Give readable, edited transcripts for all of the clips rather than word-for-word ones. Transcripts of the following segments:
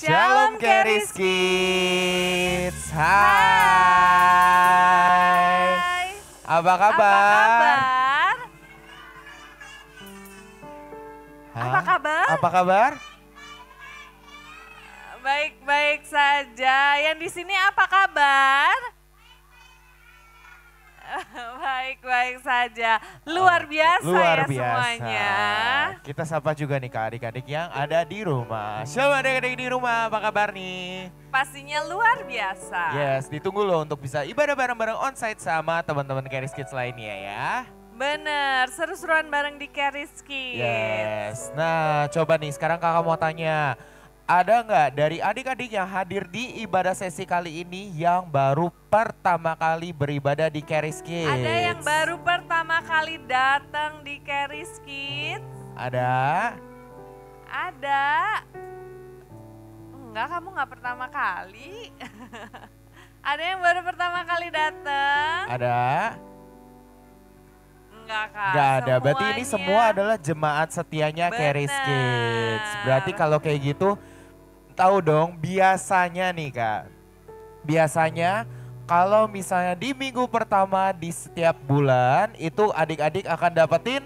Shalom Keris Kids. Hai. Apa kabar? Apa kabar? Apa kabar? Baik-baik saja. Yang di sini apa kabar? Baik-baik saja. Luar biasa Luar ya biasa. semuanya. Kita sapa juga nih ke adik-adik yang ada di rumah. Shalom adik-adik di rumah, apa kabar nih? Pastinya luar biasa. Yes, ditunggu loh untuk bisa ibadah bareng-bareng onsite sama teman-teman Keris Kids lainnya ya. Bener, seru-seruan bareng di Keris Kids. Yes, nah coba nih sekarang kakak mau tanya. Ada nggak dari adik-adik yang hadir di ibadah sesi kali ini yang baru pertama kali beribadah di Keris Kids? Ada yang baru pertama kali datang di Keris Kids? Ada? Ada. Enggak, kamu nggak pertama kali. Ada yang baru pertama kali datang? Ada? Enggak kak. Nggak ada, berarti ini semuanya. semua adalah jemaat setianya Keris Bener. Kids. Berarti kalau kayak gitu, tahu dong biasanya nih Kak. Biasanya kalau misalnya di minggu pertama di setiap bulan itu adik-adik akan dapetin.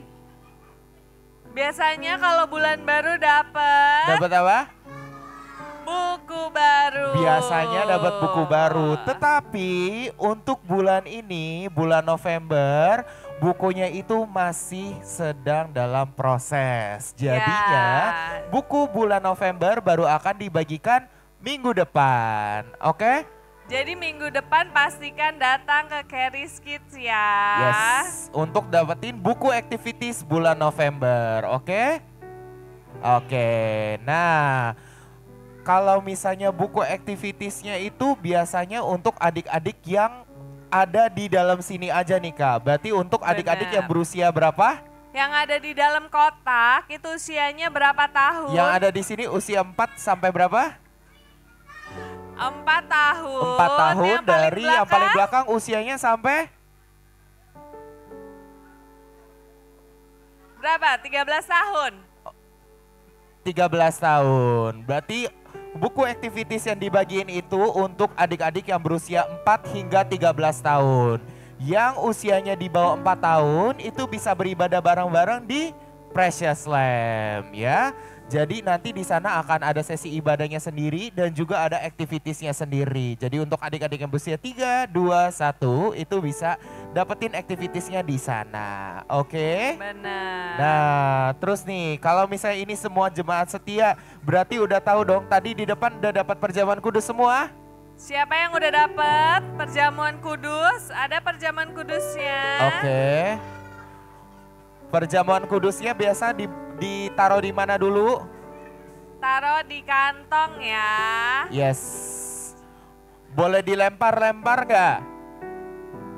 Biasanya kalau bulan baru dapat Dapat apa? buku baru. Biasanya dapat buku baru. Tetapi untuk bulan ini, bulan November, bukunya itu masih sedang dalam proses. Jadinya buku bulan November baru akan dibagikan minggu depan. Oke? Jadi minggu depan pastikan datang ke Keris Kids ya. Yes, untuk dapetin buku activities bulan November, oke? Oke, nah kalau misalnya buku activitiesnya itu biasanya untuk adik-adik yang ada di dalam sini aja nih Kak. Berarti untuk adik-adik yang berusia berapa? Yang ada di dalam kotak itu usianya berapa tahun? Yang ada di sini usia 4 sampai berapa? 4 tahun. 4 tahun Yang paling dari yang paling belakang usianya sampai? Berapa? 13 tahun. 13 tahun. Berarti buku activities yang dibagiin itu untuk adik-adik yang berusia 4 hingga 13 tahun. Yang usianya di bawah 4 tahun itu bisa beribadah bareng-bareng di Precious Lamb ya. Jadi nanti di sana akan ada sesi ibadahnya sendiri dan juga ada activitiesnya sendiri. Jadi untuk adik-adik yang berusia 3, 2, 1 itu bisa dapetin activitiesnya di sana. Oke? Benar. Nah, terus nih, kalau misalnya ini semua jemaat setia, berarti udah tahu dong tadi di depan udah dapat perjamuan kudus semua? Siapa yang udah dapet perjamuan kudus? Ada perjamuan kudusnya. Oke. Perjamuan kudusnya biasa ditaruh di mana dulu? Taruh di kantong ya. Yes. Boleh dilempar-lempar nggak?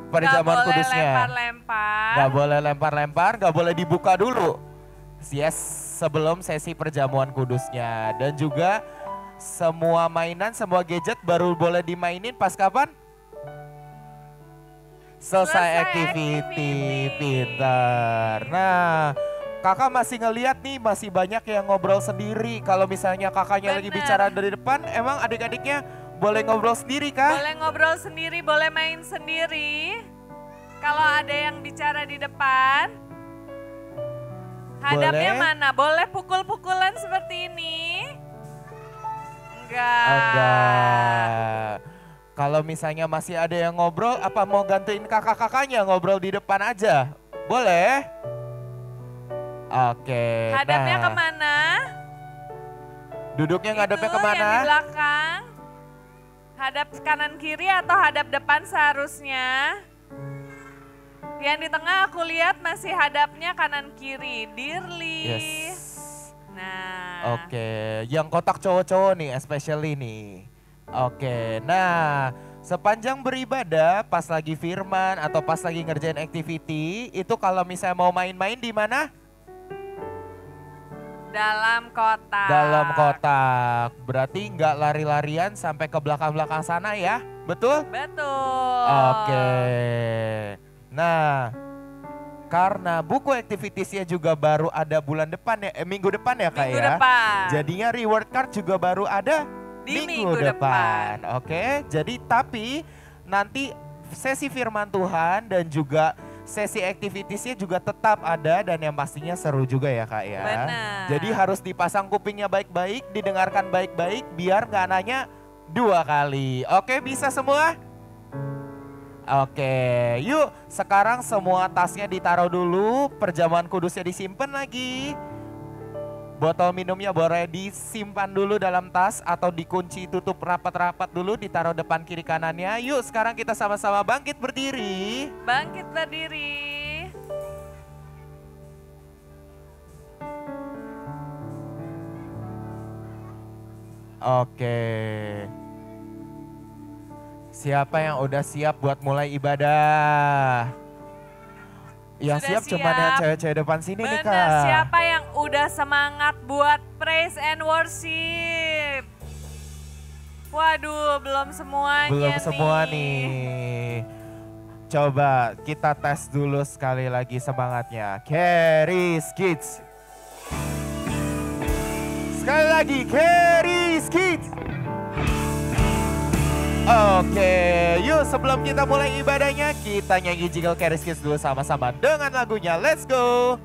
Perjamuan kudusnya. Lempar-lempar. Nggak boleh lempar-lempar, nggak boleh dibuka dulu. Yes, sebelum sesi perjamuan kudusnya. Dan juga semua mainan, semua gadget baru boleh dimainin pas kapan? Selesai activity, pintar. Nah, kakak masih ngeliat nih masih banyak yang ngobrol sendiri. Kalau misalnya kakaknya lagi bicara dari depan, emang adik-adiknya boleh ngobrol sendiri kah? Boleh ngobrol sendiri, boleh main sendiri. Kalau ada yang bicara di depan, hadapnya mana? Boleh pukul-pukulan seperti ini? Enggak. Enggak. Kalau misalnya masih ada yang ngobrol, apa mau gantiin kakak-kakaknya ngobrol di depan aja? Boleh? Oke. Hadapnya nah. kemana? Duduknya ngadepnya Itu kemana? yang di belakang. Hadap kanan kiri atau hadap depan seharusnya? Yang di tengah aku lihat masih hadapnya kanan kiri. Dearly. Yes. Nah. Oke, yang kotak cowok-cowok nih, especially nih. Oke, nah sepanjang beribadah, pas lagi firman atau pas lagi ngerjain activity, itu kalau misalnya mau main-main di mana? Dalam kotak. Dalam kotak. Berarti nggak lari-larian sampai ke belakang-belakang sana ya, betul? Betul. Oke. Nah, karena buku activitiesnya juga baru ada bulan depan ya, minggu depan ya Kak Minggu ya. depan. Jadinya reward card juga baru ada di minggu depan. Oke, jadi tapi nanti sesi firman Tuhan dan juga sesi activitiesnya juga tetap ada dan yang pastinya seru juga ya Kak ya. Benar. Jadi harus dipasang kupingnya baik-baik, didengarkan baik-baik biar nggak nanya 2 kali. Oke, bisa semua? Oke, yuk sekarang semua tasnya ditaruh dulu, perjamuan kudusnya disimpan lagi. Botol minumnya boleh disimpan dulu dalam tas atau dikunci tutup rapat-rapat dulu, ditaruh depan kiri kanannya. Yuk sekarang kita sama-sama bangkit berdiri. Bangkit berdiri. Oke. Siapa yang udah siap buat mulai ibadah? Yang Sudah siap cuman yang cewek-cewek depan sini nih Kak. Benar, siapa yang udah semangat buat praise and worship? Waduh, belum semuanya nih. Belum semua nih. Coba kita tes dulu sekali lagi semangatnya. Carries Kids. Sekali lagi, Carries Kids. Oke, yuk sebelum kita mulai ibadahnya, kita nyanyi jingle Carries Kids dulu sama-sama dengan lagunya. Let's go!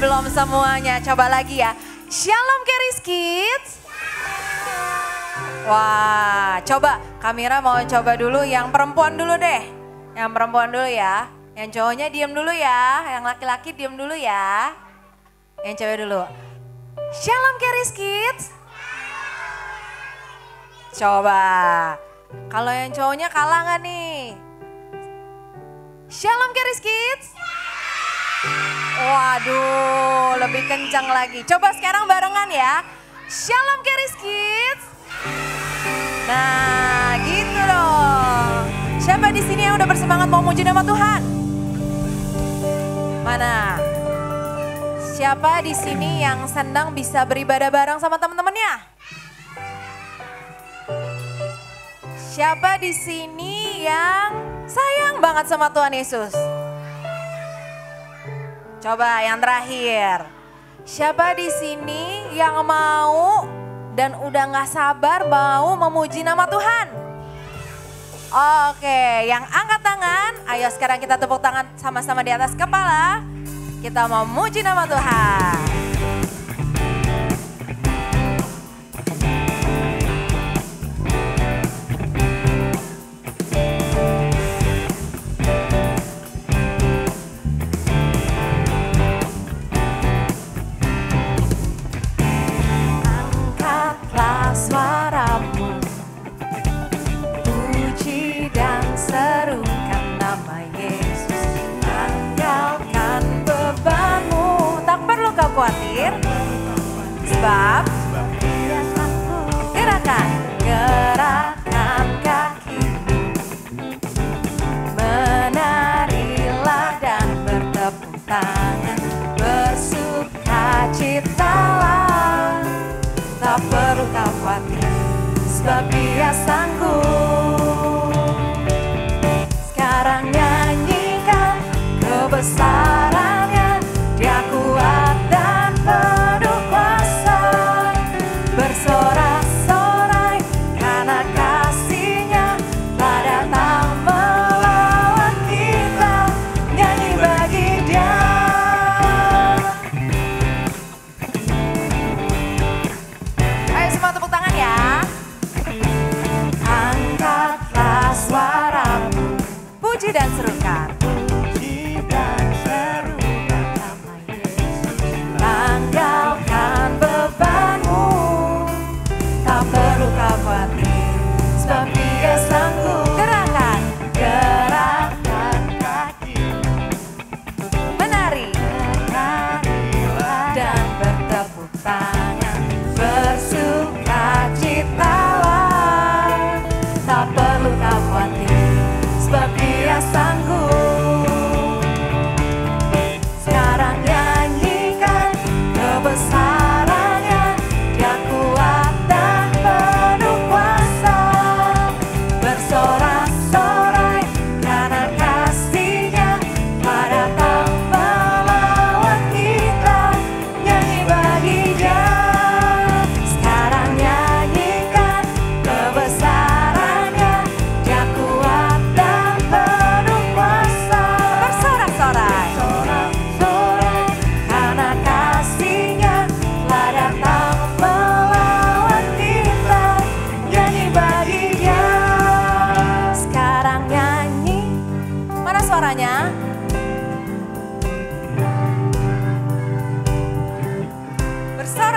Belum semuanya, coba lagi ya. Shalom Carries Kids. Wah, coba kamera mau coba dulu yang perempuan dulu deh. Yang perempuan dulu ya. Yang cowoknya diem dulu ya. Yang laki-laki diem dulu ya. Yang cewek dulu. Shalom Carries Kids. Coba. Kalau yang cowoknya kalah nggak nih? Shalom Carries Kids. Waduh, lebih kencang lagi. Coba sekarang barengan ya. Shalom Carries Kids. Nah, gitu dong. Siapa di sini yang udah bersemangat mau muji nama Tuhan? Mana? Siapa di sini yang senang bisa beribadah bareng sama teman-temannya? Siapa di sini yang sayang banget sama Tuhan Yesus? Coba yang terakhir. Siapa di sini yang mau dan udah gak sabar mau memuji nama Tuhan? Oke, yang angkat tangan, ayo sekarang kita tepuk tangan sama-sama di atas kepala. Kita mau memuji nama Tuhan. Suaramu, puji dan serukan nama Yesus. Tinggalkan bebanmu, tak perlu kau khawatir, sebab gerakan kakimu, menarilah dan bertepuk tangan, bersukacitalah. Tak perlu kau khawatir, sebab Dia sanggup. Sekarang nyanyikan kebesarannya, Dia kuat dan penuh kuasa.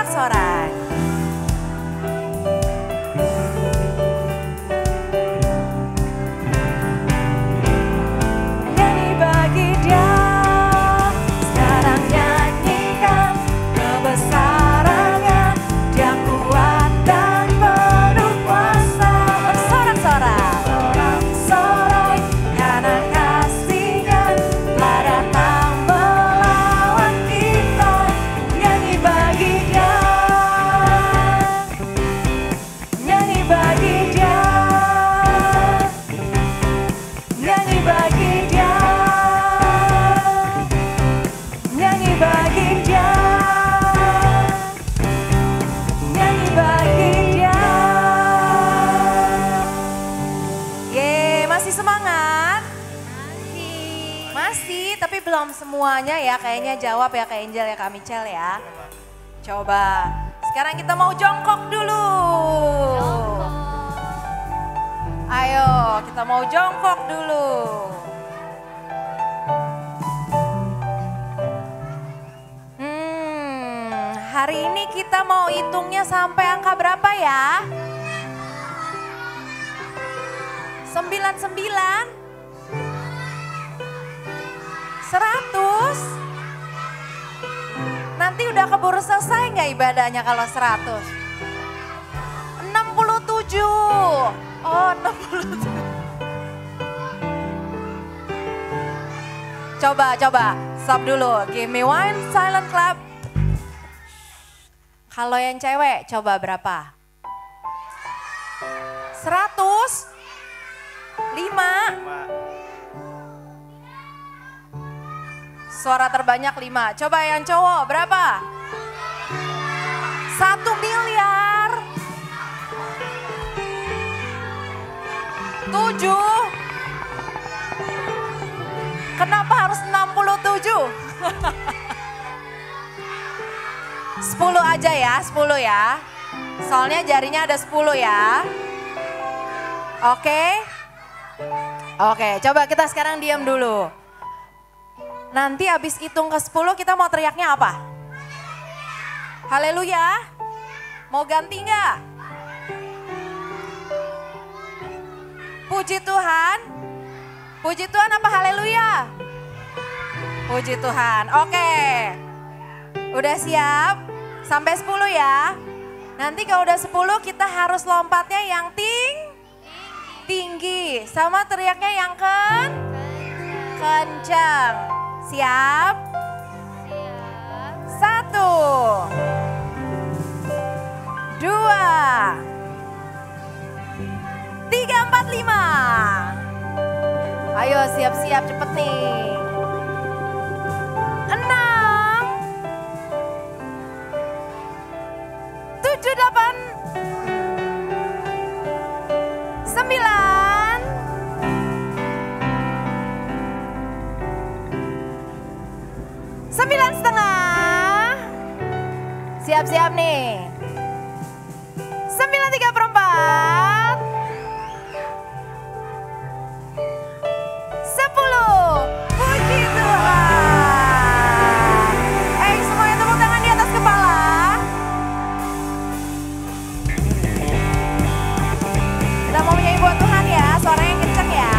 Bersorak-sorak. Nyanyi bagi dia, sekarang nyanyikan kebesarannya. Dia kuat dan penuh kuasa. Bersorak-sorak, sorak-sorai, karena kasih-Nya telah datang melawan kita. Nyanyi bagi Dia, nyanyi bagi Dia, nyanyi bagi Dia, nyanyi bagi Dia, nyanyi bagi Dia. Ye, masih semangat? Masih, tapi belum semuanya ya. Kayaknya jawab ya Kak Angel ya Kak Michelle ya. Coba, sekarang kita mau jongkok dulu. Ayo, kita mau jongkok dulu. Hari ini kita mau hitungnya sampai angka berapa ya? 99? 100? Nanti udah keburu selesai nggak ibadahnya kalau 100? 67. Oh, 67. Coba. Stop dulu. Give me one silent clap. Kalau yang cewek, coba berapa? 100? 5? Suara terbanyak 5. Coba yang cowok berapa? 1 miliar. 7. Kenapa harus 67? 10 aja ya, 10 ya. Soalnya jarinya ada 10 ya. Oke, coba kita sekarang diam dulu. Nanti habis hitung ke 10 kita mau teriaknya apa? Haleluya. Mau ganti nggak? Puji Tuhan. Puji Tuhan apa haleluya? Puji Tuhan. Oke. Udah siap? Sampai 10 ya. Nanti kalau udah 10 kita harus lompatnya yang tinggi. Sama teriaknya yang kencang. Siap? 1, 2, 3, 4, 5. Ayo siap-siap cepet nih. 6, 7, 8, 9, 9,5. Siap-siap nih. 9,3/4. 10. Puji Tuhan. Semuanya tepuk tangan di atas kepala. Kita mau menyanyi buat Tuhan ya, suaranya yang kenceng ya.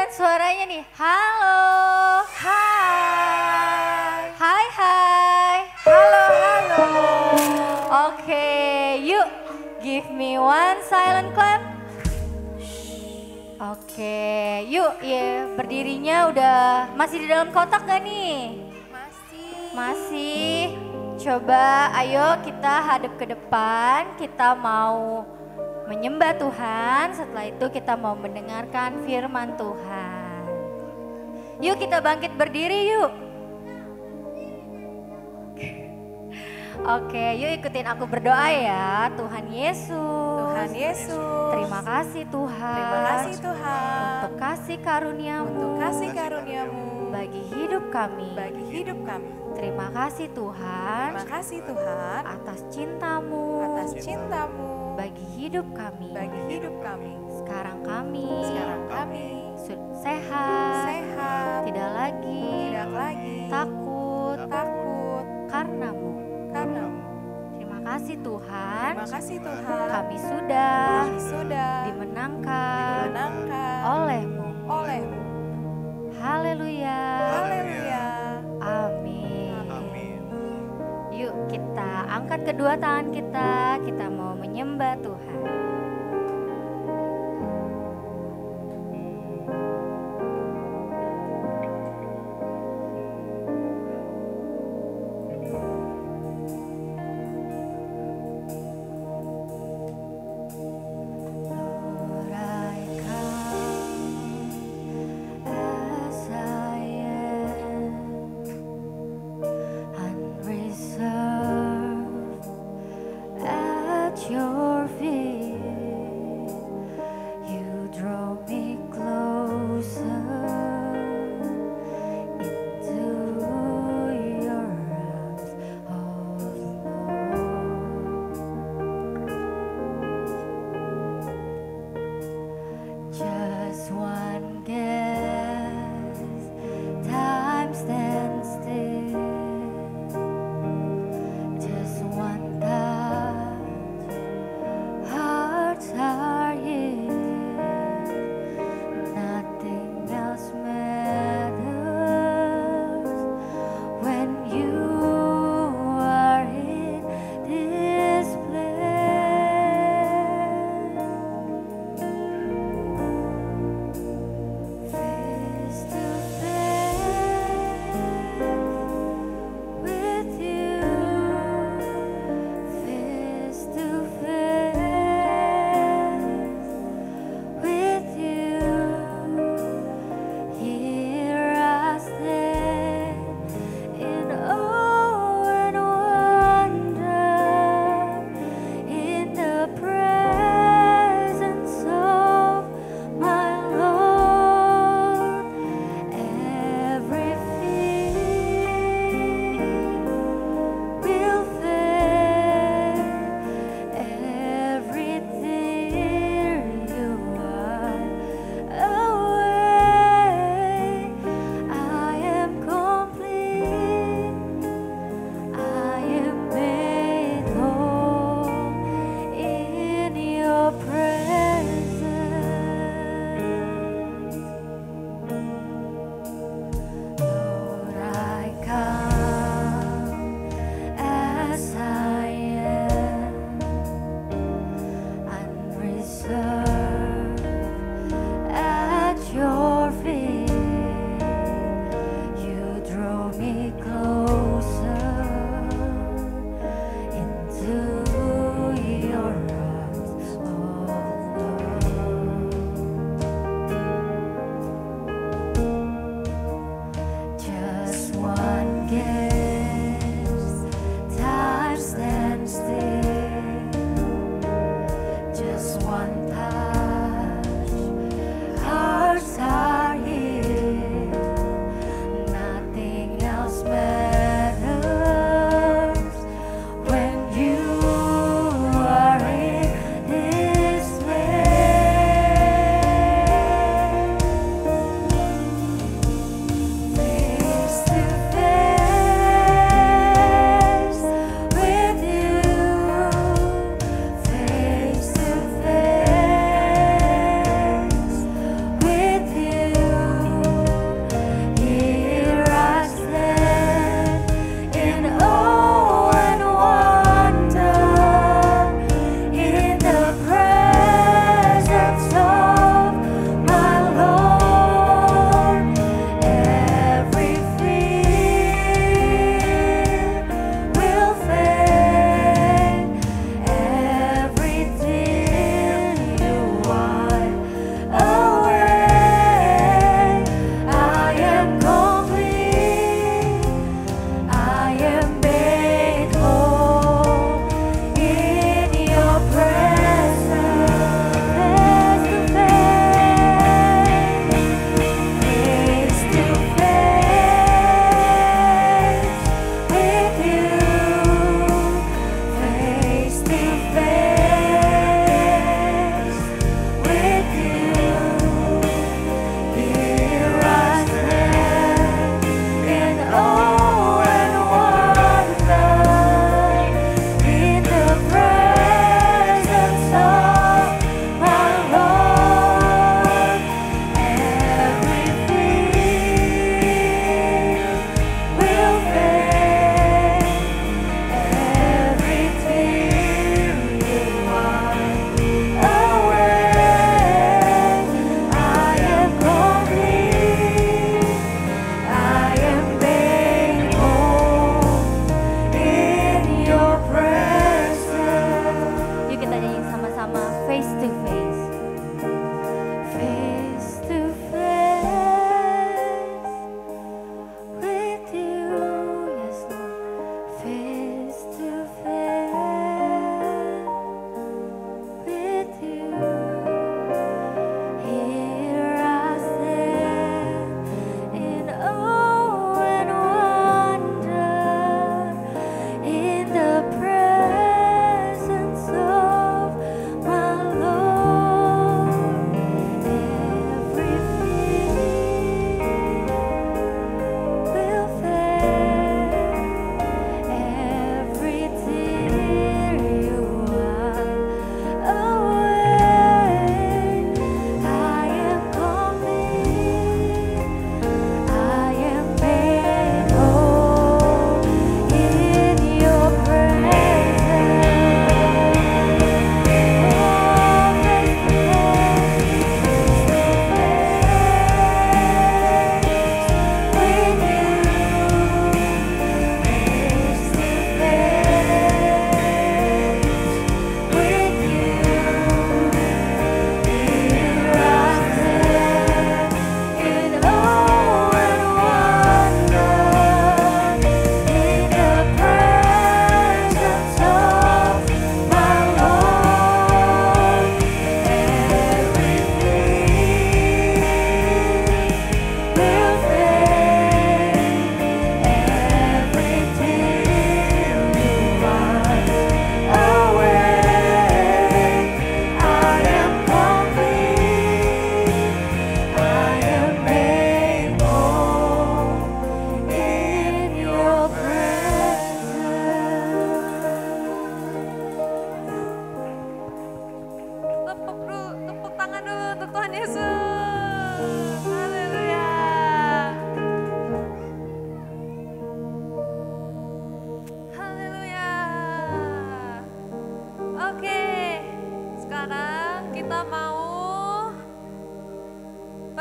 kedengeran suaranya nih. Halo. Hai. Hai hai. Halo, halo. Oke, yuk give me one silent clap. Oke, yuk ya berdirinya udah masih di dalam kotak gak nih? Masih. Coba ayo kita hadap ke depan, kita mau menyembah Tuhan, setelah itu kita mau mendengarkan firman Tuhan. Yuk kita bangkit berdiri yuk. Oke, yuk ikutin aku berdoa ya. Tuhan Yesus. Tuhan Yesus. Terima kasih Tuhan. Terima kasih Tuhan. Untuk kasih karuniamu. Untuk kasih karuniamu. Bagi hidup kami. Bagi hidup kami. Terima kasih Tuhan. Terima kasih Tuhan. Atas cintamu. Atas cintamu. Bagi hidup kami. Bagi hidup kami. Sekarang kami. Sekarang kami. Sehat. Sehat. Tidak lagi. Tidak lagi. Takut. Takut. Karenamu. Karenamu. Terima kasih Tuhan. Terima kasih Tuhan. Kami sudah dimenangkan olehmu. olehmu. Haleluya. Haleluya. Amin. Yuk kita angkat kedua tangan kita mau menyembah Tuhan. Your feet, you draw me closer into your arms, oh Lord. Just one guess, time stands still. Just one touch, hearts are healed. Nothing else matters when you are in this place. Face to face with you. Face to face with you. Here I stand in awe and wonder in the presence of my Lord. Every fear will fade, every tear you wipe away. I am complete, I am made whole in your presence. Lord, I come as I am, unreserved at your feet. You draw me closer into your arms, oh Lord. Just one guess, time stands still. Just one touch, hearts are healed. Nothing else matters when you are in this place. Face to face.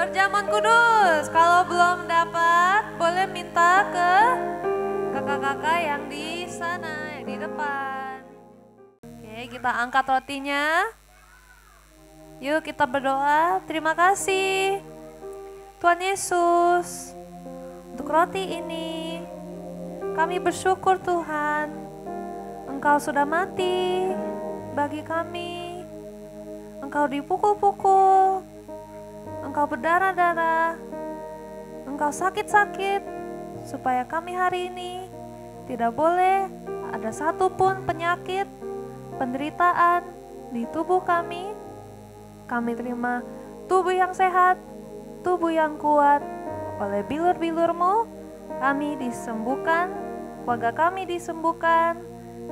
Perjamuan kudus, kalau belum dapat boleh minta ke kakak-kakak yang di sana, yang di depan. Oke, kita angkat rotinya. Yuk kita berdoa. Terima kasih Tuhan Yesus untuk roti ini. Kami bersyukur Tuhan, Engkau sudah mati bagi kami. Engkau dipukul-pukul, Engkau berdarah-darah, Engkau sakit-sakit, supaya kami hari ini tidak boleh ada satupun penyakit, penderitaan di tubuh kami. Kami terima tubuh yang sehat, tubuh yang kuat. Oleh bilur-bilur-Mu kami disembuhkan, keluarga kami disembuhkan.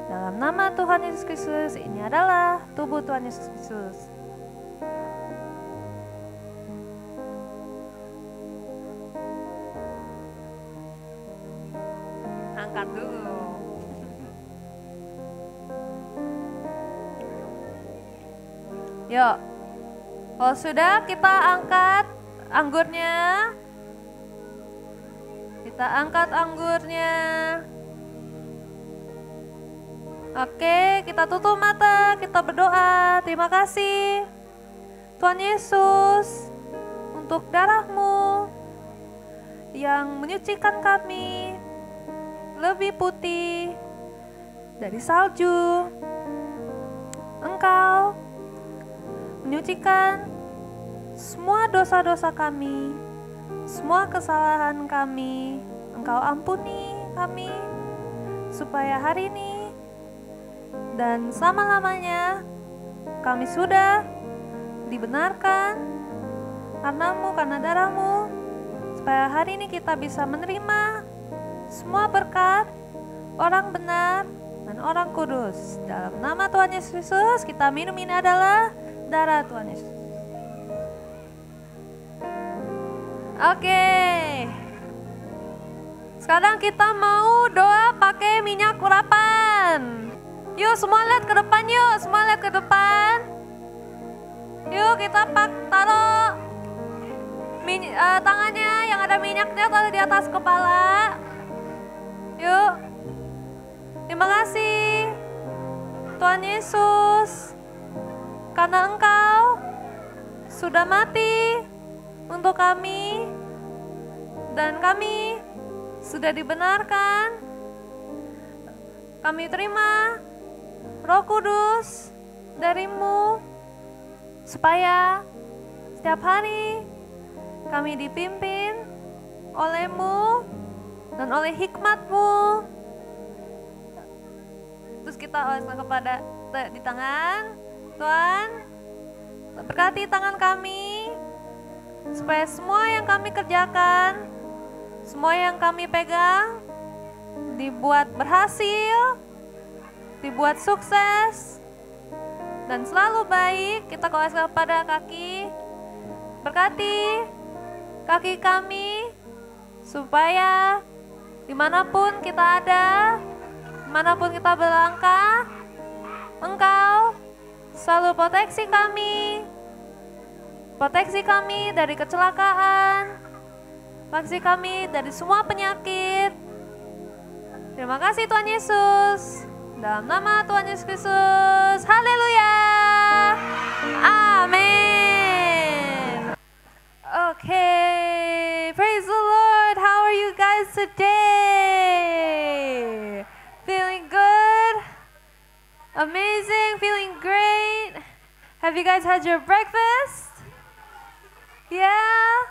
Dalam nama Tuhan Yesus Kristus, ini adalah tubuh Tuhan Yesus Kristus. Angkat dulu. Yuk, kalau sudah kita angkat anggurnya. Kita angkat anggurnya. Oke, kita tutup mata, kita berdoa. Terima kasih Tuhan Yesus untuk darah-Mu yang menyucikan kami lebih putih dari salju. Engkau menyucikan semua dosa-dosa kami, semua kesalahan kami. Engkau ampuni kami, supaya hari ini dan selama-lamanya kami sudah dibenarkan karena-Mu, karena darah-Mu, supaya hari ini kita bisa menerima semua berkat, orang benar dan orang kudus. Dalam nama Tuhan Yesus Kristus, kita minum ini adalah darah Tuhan Yesus. Oke. Sekarang kita mau doa pakai minyak urapan. Yuk semua lihat ke depan yuk, semua lihat ke depan. Yuk kita taruh tangannya yang ada minyaknya taruh di atas kepala. Yuk. Terima kasih Tuhan Yesus, karena Engkau sudah mati untuk kami dan kami sudah dibenarkan. Kami terima Roh Kudus dari-Mu supaya setiap hari kami dipimpin oleh-Mu dan oleh hikmat-Mu. Terus kita oleskan kepada di tangan. Tuhan, berkati tangan kami supaya semua yang kami kerjakan, semua yang kami pegang dibuat berhasil, dibuat sukses dan selalu baik. Kita oleskan kepada kaki. Berkati kaki kami supaya dimanapun kita ada, dimanapun kita berlangkah, Engkau selalu proteksi kami dari kecelakaan, proteksi kami dari semua penyakit. Terima kasih Tuhan Yesus, dalam nama Tuhan Yesus Kristus, haleluya, amin. Okay, praise the Lord. How are you guys today? Feeling good? Amazing, feeling great. Have you guys had your breakfast? Yeah?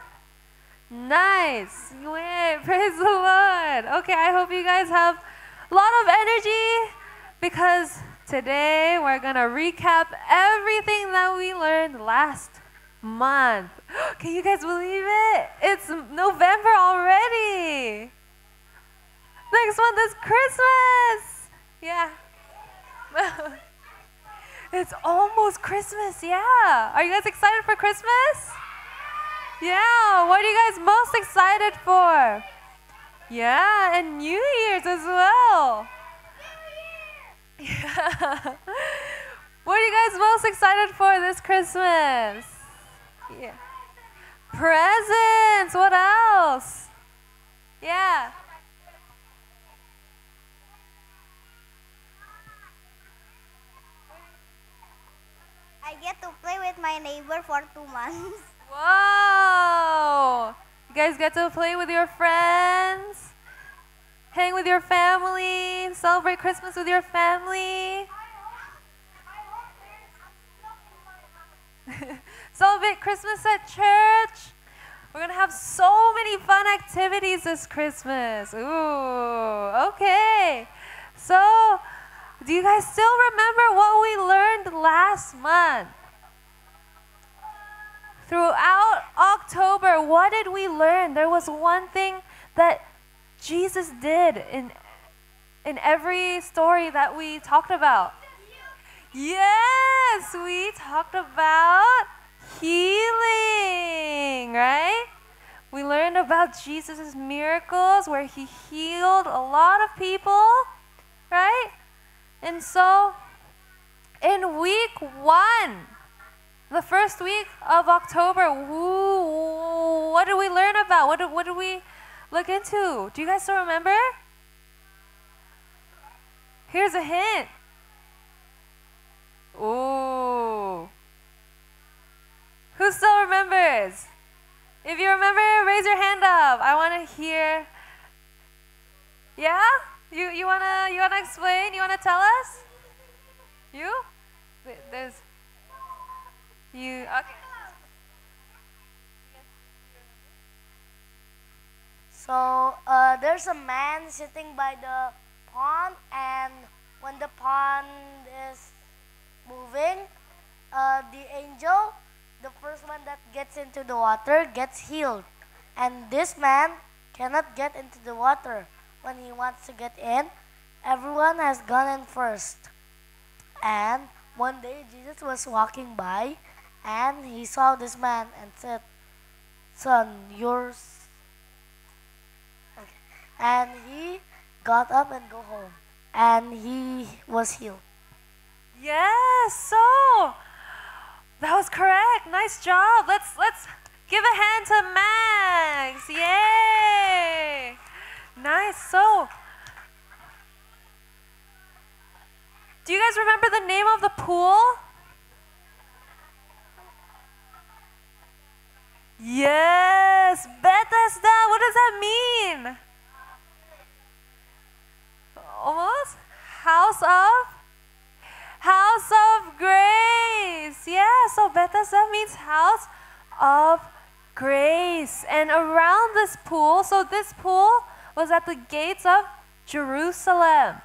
Nice. Wait, praise the Lord. Okay, I hope you guys have a lot of energy because today we're going to recap everything that we learned last month. Can you guys believe it? It's November already. Next month is Christmas. Yeah. It's almost Christmas, yeah. Are you guys excited for Christmas? Yeah, what are you guys most excited for? Yeah, and New Year's as well. Yeah. What are you guys most excited for this Christmas? Yeah. Presents. What else? Yeah. I get to play with my neighbor for 2 months. Whoa! You guys get to play with your friends, hang with your family, celebrate Christmas with your family. Celebrate Christmas at church. We're gonna have so many fun activities this Christmas. Ooh, okay. So, do you guys still remember what we learned last month? Throughout October, what did we learn? There was one thing that Jesus did in every story that we talked about. Yes, we talked about healing, right? We learned about Jesus' miracles where he healed a lot of people, right? And so, in week 1, the first week of October, what did we learn about? What did we look into? Do you guys still remember? Here's a hint. Ooh. Who still remembers? If you remember, raise your hand up. I want to hear. Yeah? You wanna explain? You wanna tell us? You? There's you. Okay. So there's a man sitting by the pond, and when the pond is moving, the angel, the first one that gets into the water, gets healed. And this man cannot get into the water. When he wants to get in, everyone has gone in first. And one day Jesus was walking by, and he saw this man and said, "Son, yours." Okay. And he got up and go home, and he was healed. Yes, so that was correct. Nice job. Let's give a hand to Max. Yay! Nice. So, do you guys remember the name of the pool? Yes, Bethesda. What does that mean? Almost? House of grace. Yeah, so Bethesda means house of grace. And around this pool, so this pool was at the gates of Jerusalem.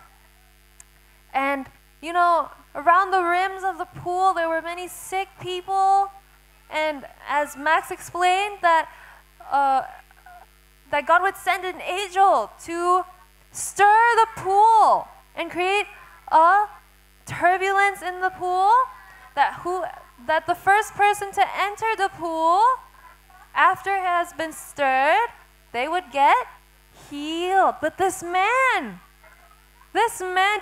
And, you know, around the rims of the pool, there were many sick people. And as Max explained, that God would send an angel to stir the pool and create a turbulence in the pool, that the first person to enter the pool after it has been stirred, they would get healed. But this man, do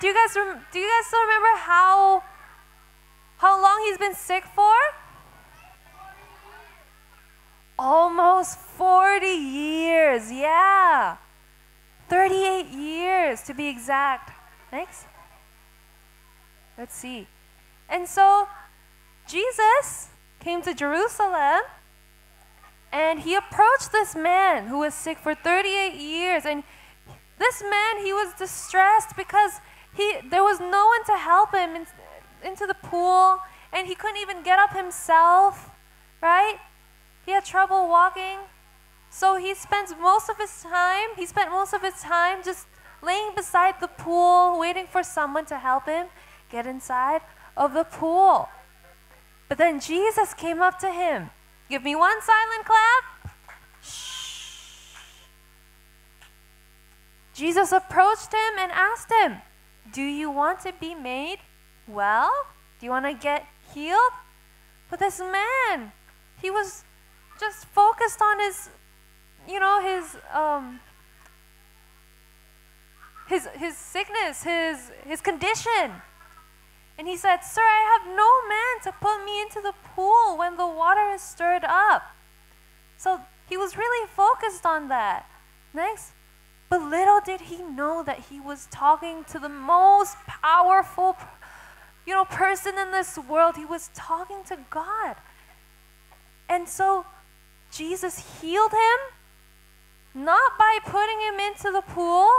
you guys still remember how long he's been sick for? Almost 40 years, yeah. 38 years to be exact. Next. Let's see. And so Jesus came to Jerusalem, and he approached this man who was sick for 38 years. And this man, he was distressed because there was no one to help him into the pool, and he couldn't even get up himself, right? He had trouble walking. So he spent most of his time just laying beside the pool, waiting for someone to help him get inside of the pool. But then Jesus came up to him. Give me one silent clap. Shh. Jesus approached him and asked him, "Do you want to be made well? Do you want to get healed?" But this man, he was just focused on his sickness, his condition. And he said, "Sir, I have no man to put me into the pool when the water is stirred up." So he was really focused on that. Next. But little did he know that he was talking to the most powerful, person in this world. He was talking to God. And so Jesus healed him, not by putting him into the pool,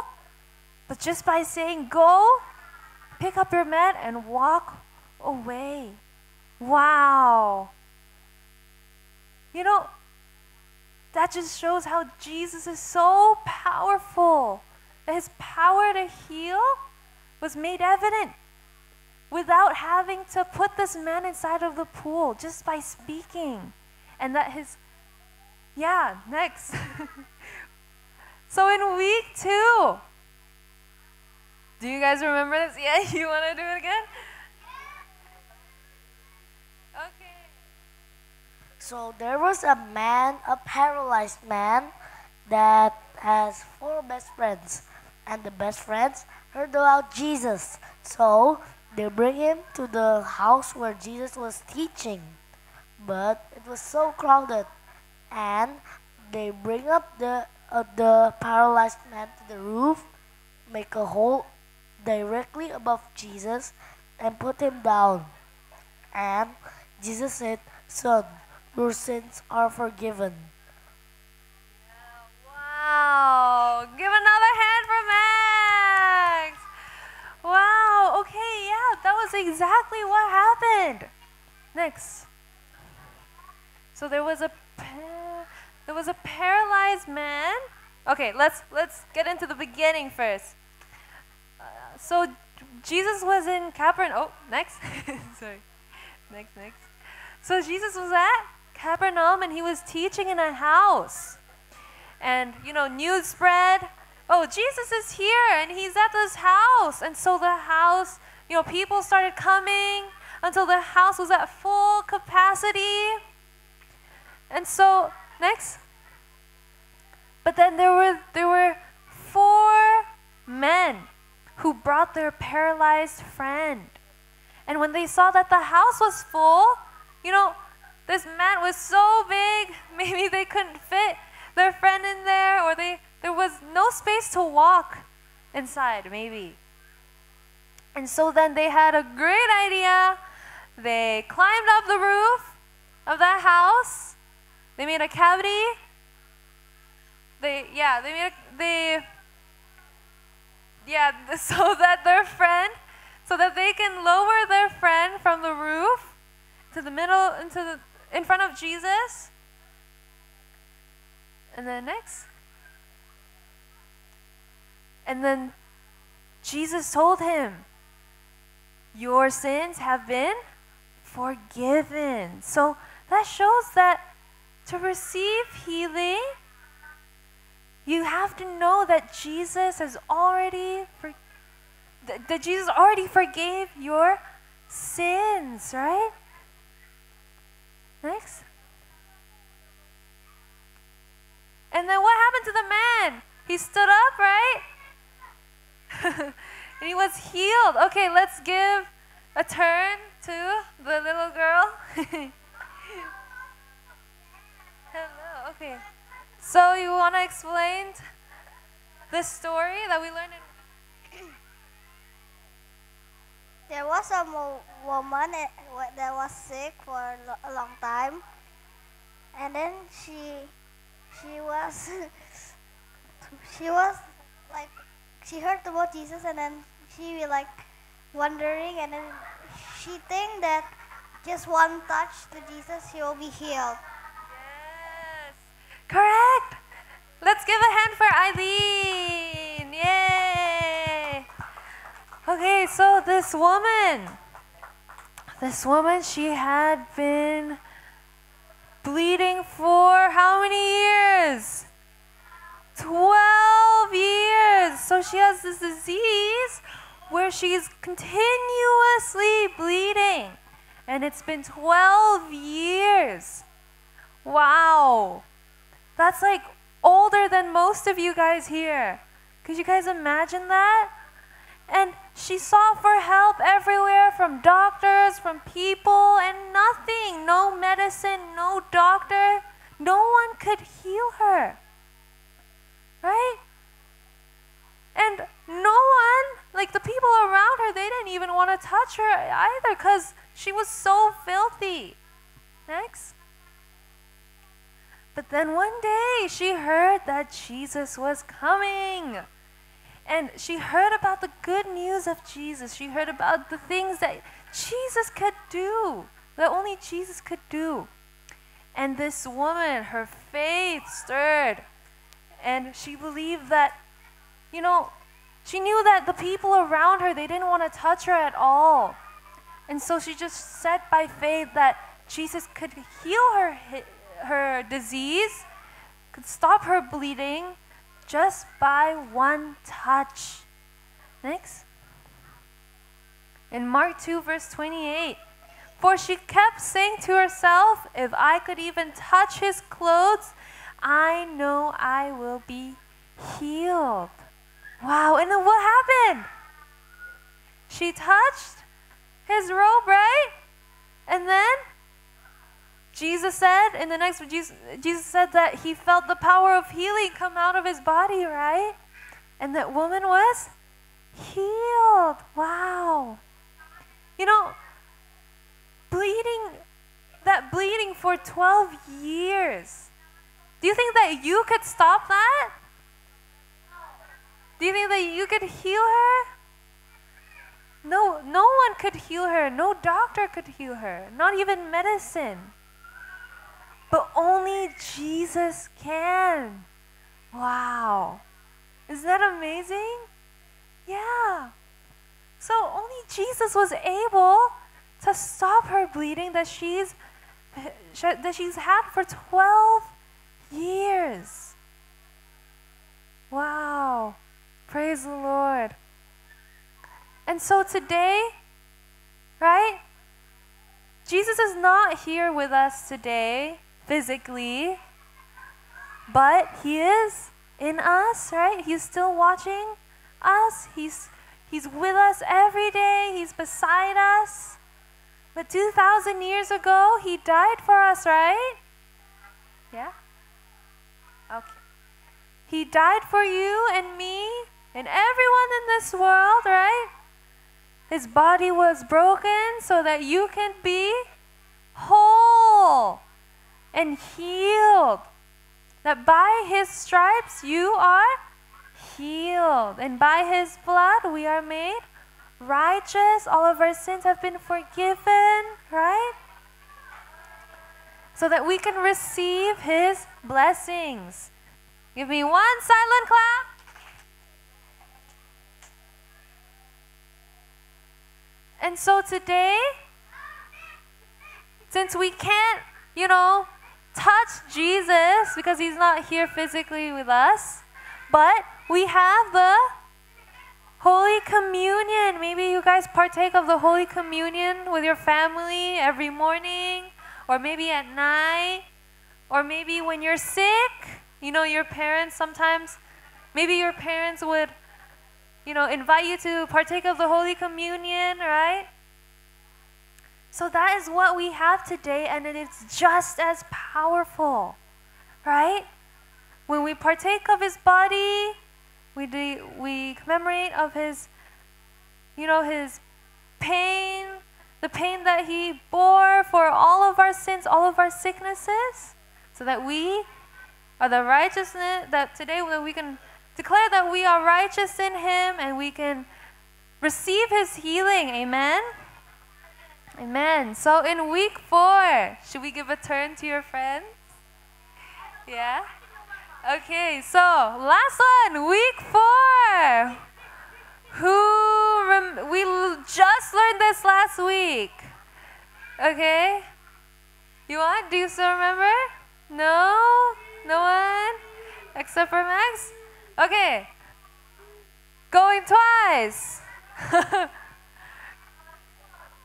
but just by saying, go, pick up your mat and walk away. Wow. That just shows how Jesus is so powerful. That his power to heal was made evident without having to put this man inside of the pool, just by speaking. And that next. So in week 2, do you guys remember this? Yeah, you want to do it again? Okay. So there was a paralyzed man that has 4 best friends. And the best friends heard about Jesus. So they bring him to the house where Jesus was teaching. But it was so crowded. And they bring up the paralyzed man to the roof, make a hole directly above Jesus, and put him down. And Jesus said, "Son, your sins are forgiven." Wow. Give another hand for Max. Wow. Okay, yeah, that was exactly what happened. Next. So there was a paralyzed man. Okay, let's get into the beginning first. So Jesus was in Capernaum. Oh, next. Sorry. Next. So Jesus was at Capernaum and he was teaching in a house. And, news spread. Oh, Jesus is here and he's at this house. And so the house, people started coming until the house was at full capacity. And so, next. But then there were 4 men who brought their paralyzed friend. And when they saw that the house was full, this mat was so big, maybe they couldn't fit their friend in there, or there was no space to walk inside, maybe. And so then they had a great idea. They climbed up the roof of that house. They made a cavity. So that they can lower their friend from the roof to the middle, in front of Jesus. And then next. And then Jesus told him, your sins have been forgiven. So that shows that to receive healing, you have to know that Jesus has already forgave your sins, right? Next. And then what happened to the man? He stood up, right? And he was healed. Okay, let's give a turn to the little girl. Hello, okay. So you want to explain the story that we learned in... There was a woman that was sick for a long time, and then she was like, she heard about Jesus, and then she like wondering, and then she think that just one touch to Jesus, she will be healed. Yes, correct. Let's give a hand for Eileen. Yay. Okay, so this woman, she had been bleeding for how many years? 12 years. So she has this disease where she's continuously bleeding. And it's been 12 years. Wow. That's like older than most of you guys here. Could you guys imagine that? And she sought for help everywhere, from doctors, from people, and nothing. No medicine, no doctor no one could heal her. Right? And no one, like the people around her, they didn't even want to touch her either because she was so filthy. Next. But then one day she heard that Jesus was coming. And she heard about the good news of Jesus. She heard about the things that Jesus could do, that only Jesus could do. And this woman, her faith stirred. And she believed that, she knew that the people around her, they didn't want to touch her at all. And so she just said by faith that Jesus could heal her disease, could stop her bleeding just by one touch. Next. In Mark 2 verse 28, for she kept saying to herself, if I could even touch his clothes, I know I will be healed. Wow, and then what happened? She touched his robe, right? And then Jesus said, in the next, Jesus said that he felt the power of healing come out of his body, right? And that woman was healed. Wow. Bleeding for 12 years. Do you think that you could stop that? Do you think that you could heal her? No one could heal her. No doctor could heal her. Not even medicine. But only Jesus can. Wow. Isn't that amazing? Yeah. So only Jesus was able to stop her bleeding that she's had for 12 years. Wow. Praise the Lord. And so today, right? Jesus is not here with us today physically, but he is in us, right? He's still watching us. He's with us every day. He's beside us. But 2,000 years ago, he died for us, right? Yeah? Okay. He died for you and me and everyone in this world, right? His body was broken so that you can be whole and healed. That by his stripes you are healed. And by his blood we are made righteous. All of our sins have been forgiven, right? So that we can receive his blessings. Give me one silent clap. And so today, since we can't, touch Jesus because he's not here physically with us, but we have the Holy Communion. Maybe you guys partake of the Holy Communion with your family every morning, or maybe at night, or maybe when you're sick. Your parents sometimes, maybe your parents would, invite you to partake of the Holy Communion, right? So that is what we have today, and it's just as powerful, right? When we partake of his body, we commemorate of his, his pain, the pain that he bore for all of our sins, all of our sicknesses, so that we are the righteousness, that today that we can declare that we are righteous in him and we can receive his healing. Amen? Amen. So in week 4, should we give a turn to your friends? Yeah? Okay, so last one, week 4. We just learned this last week. Okay? Do you still remember? No? No one? Except for Max? Okay. Going twice.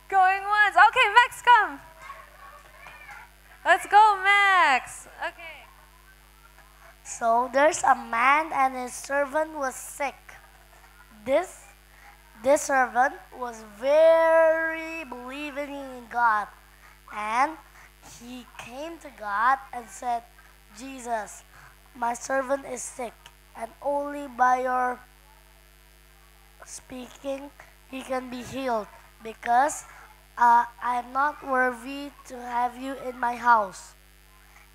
Going once. Okay, Max, come. Let's go, Max. Okay. So there's a man and his servant was sick. This servant was very believing in God, and he came to God and said, Jesus, my servant is sick, and only by your speaking he can be healed, because I am not worthy to have you in my house.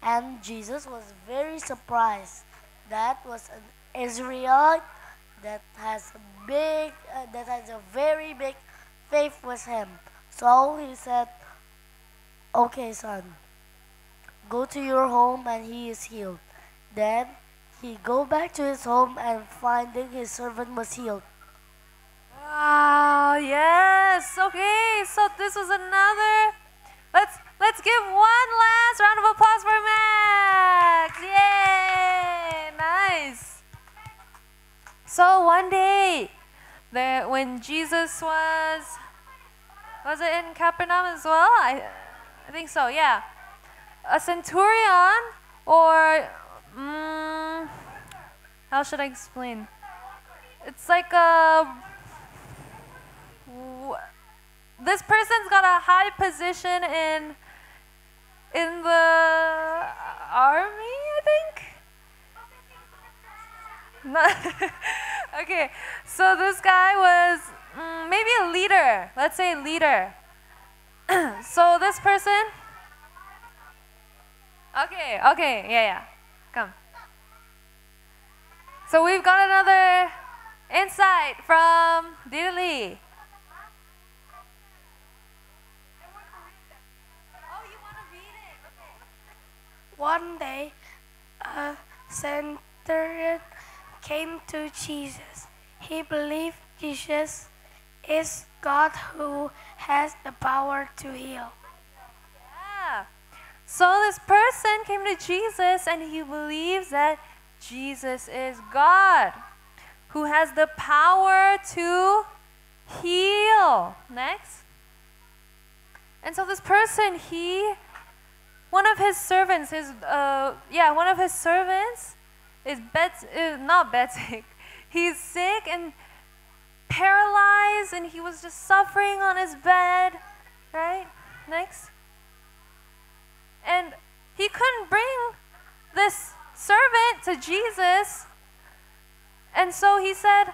And Jesus was very surprised. That was an Israelite that has a very big faith with him. So he said, "Okay, son, go to your home and he is healed." Then he go back to his home and finding his servant was healed. Wow, yes. Okay, so this was another. Let's give one last round of applause for Max. Yay! Nice. So one day, when Jesus was it in Capernaum as well? I think so, yeah. A centurion, or how should I explain? It's like this person's got a high position in the army, I think. Okay, so this guy was maybe a leader. Let's say leader. So this person. Okay, yeah. Come. So we've got another insight from Dilly. One day, a centurion came to Jesus. He believed Jesus is God who has the power to heal. Yeah. So this person came to Jesus and he believes that Jesus is God who has the power to heal. Next. And so this person, one of his servants is not Betsy. He's sick and paralyzed, and he was just suffering on his bed, right? Next. And he couldn't bring this servant to Jesus, and so he said,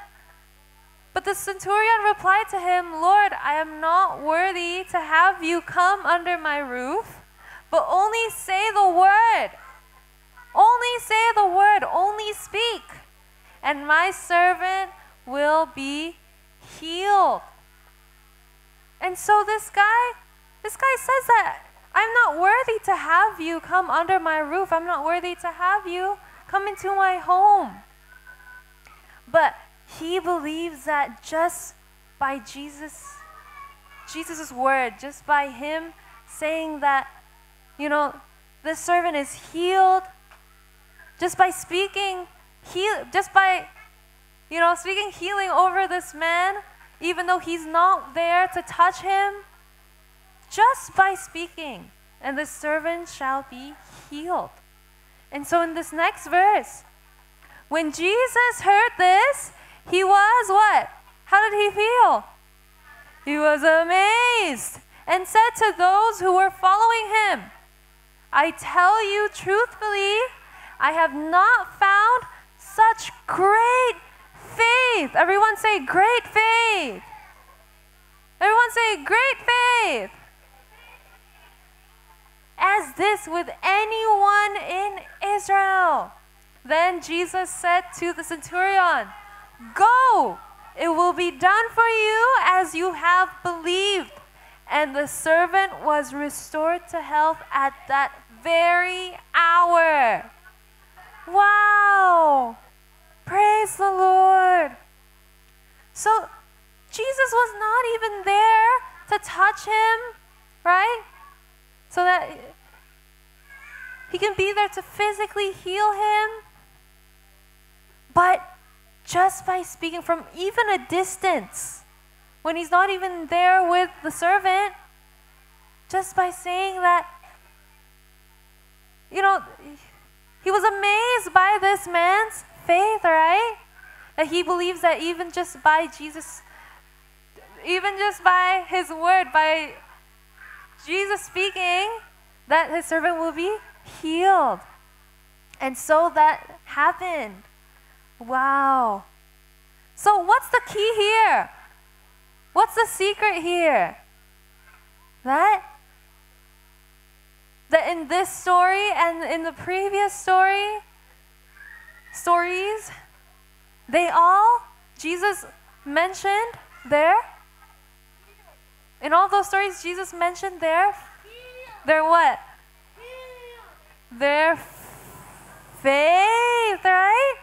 but the centurion replied to him, "Lord, I am not worthy to have you come under my roof, but only say the word. Only say the word, only speak, and my servant will be healed." And so this guy says that I'm not worthy to have you come under my roof. I'm not worthy to have you come into my home. But he believes that just by Jesus' word, just by him saying that, this servant is healed, just by speaking speaking healing over this man, even though he's not there to touch him, just by speaking, and the servant shall be healed. And so in this next verse, when Jesus heard this, he was what? How did he feel? He was amazed and said to those who were following him, "I tell you truthfully, I have not found such great faith." Everyone say great faith. Everyone say great faith. "As this with anyone in Israel." Then Jesus said to the centurion, "Go, it will be done for you as you have believed." And the servant was restored to health at that very hour. Wow! Praise the Lord. So Jesus was not even there to touch him, right? So that he can be there to physically heal him. But just by speaking from even a distance, when he's not even there with the servant, just by saying that, he was amazed by this man's faith, right? That he believes that even just by Jesus, even just by his word, by Jesus speaking, that his servant will be healed. And so that happened. Wow. So what's the key here? What's the secret here? That in this story and in the previous stories, they all, Jesus mentioned there, in all those stories, Jesus mentioned their what? Their faith, right?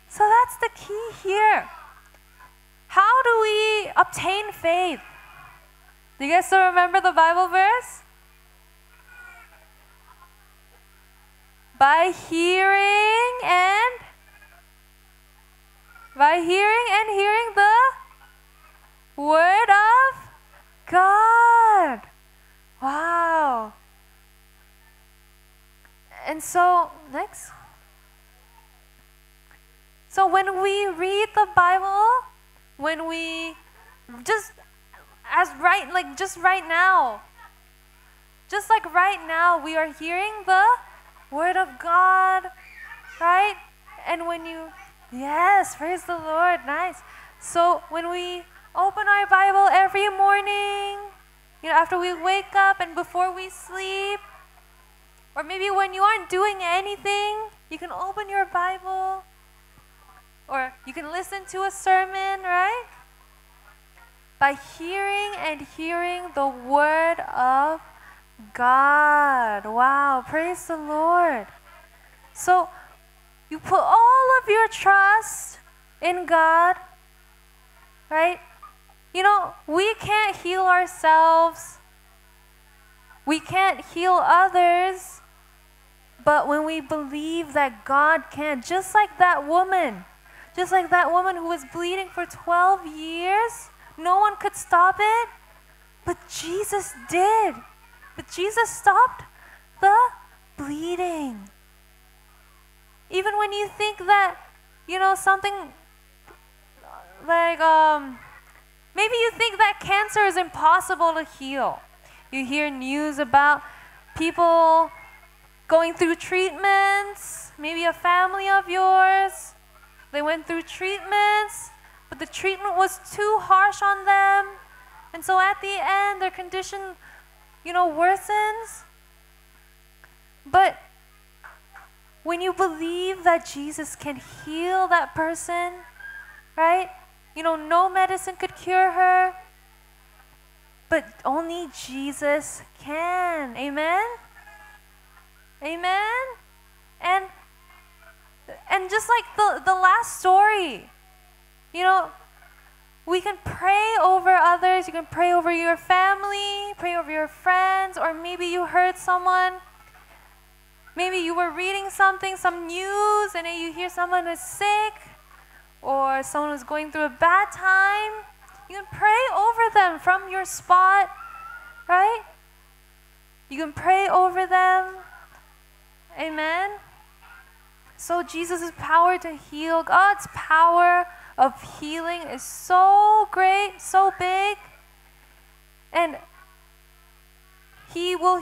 So that's the key here. How do we obtain faith? Do you guys still remember the Bible verse? By hearing and hearing the word of God. Wow. And so, next. So when we read the Bible, when we just right now, we are hearing the word of God, right? And when you, yes, praise the Lord, nice. So when we open our Bible every morning, after we wake up and before we sleep, or maybe when you aren't doing anything, you can open your Bible, or you can listen to a sermon, right? By hearing and hearing the word of God. Wow, praise the Lord. So you put all of your trust in God, right? We can't heal ourselves. We can't heal others. But when we believe that God can, just like that woman who was bleeding for 12 years, no one could stop it, but Jesus did. But Jesus stopped the bleeding. Even when you think that, something like, maybe you think that cancer is impossible to heal. You hear news about people going through treatments, maybe a family of yours, they went through treatments, but the treatment was too harsh on them. And so at the end, their condition, worsens. But when you believe that Jesus can heal that person, right? No medicine could cure her, but only Jesus can. Amen? Amen? And just like the last story, we can pray over others. You can pray over your family, pray over your friends, or maybe you heard someone, maybe you were reading something, some news, and then you hear someone is sick, or someone who's going through a bad time. You can pray over them from your spot, right? You can pray over them. Amen? So Jesus' power to heal, God's power of healing is so great, so big. And He will,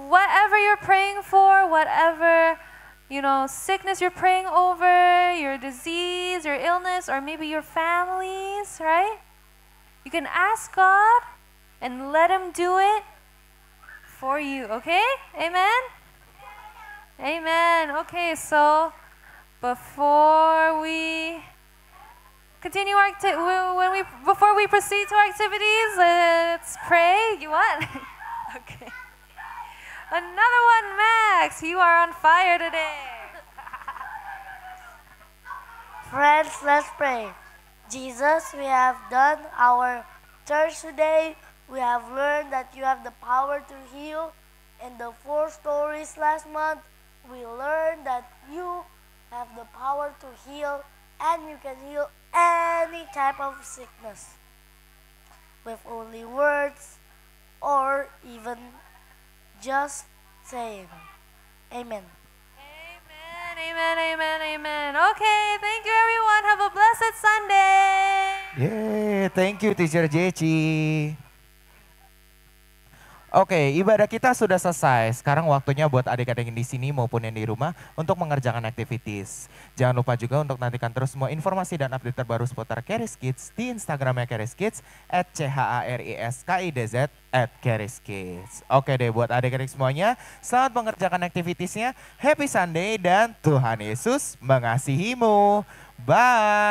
whatever you're praying for, whatever, sickness you're praying over, your disease, your illness, or maybe your families, right? You can ask God and let Him do it for you, okay? Amen? Amen. Okay, so before we continue before we proceed to our activities, let's pray. You what? Okay. Another one, Max. You are on fire today. Friends, let's pray. Jesus, we have done our church today. We have learned that you have the power to heal. In the 4 stories last month, we learned that you have the power to heal, and you can heal any type of sickness with only words or even just saying. Amen. Amen, amen, amen, amen. Okay, thank you everyone. Have a blessed Sunday. Yay, thank you Teacher Jeci. Oke, ibadah kita sudah selesai. Sekarang waktunya buat adik-adik yang di sini maupun yang di rumah untuk mengerjakan activities. Jangan lupa juga untuk nantikan terus semua informasi dan update terbaru seputar Charis Kids di Instagramnya Charis Kids @CHARISKIDZ @CharisKids. Oke deh, buat adik-adik semuanya, selamat mengerjakan activitiesnya. Happy Sunday dan Tuhan Yesus mengasihimu. Bye.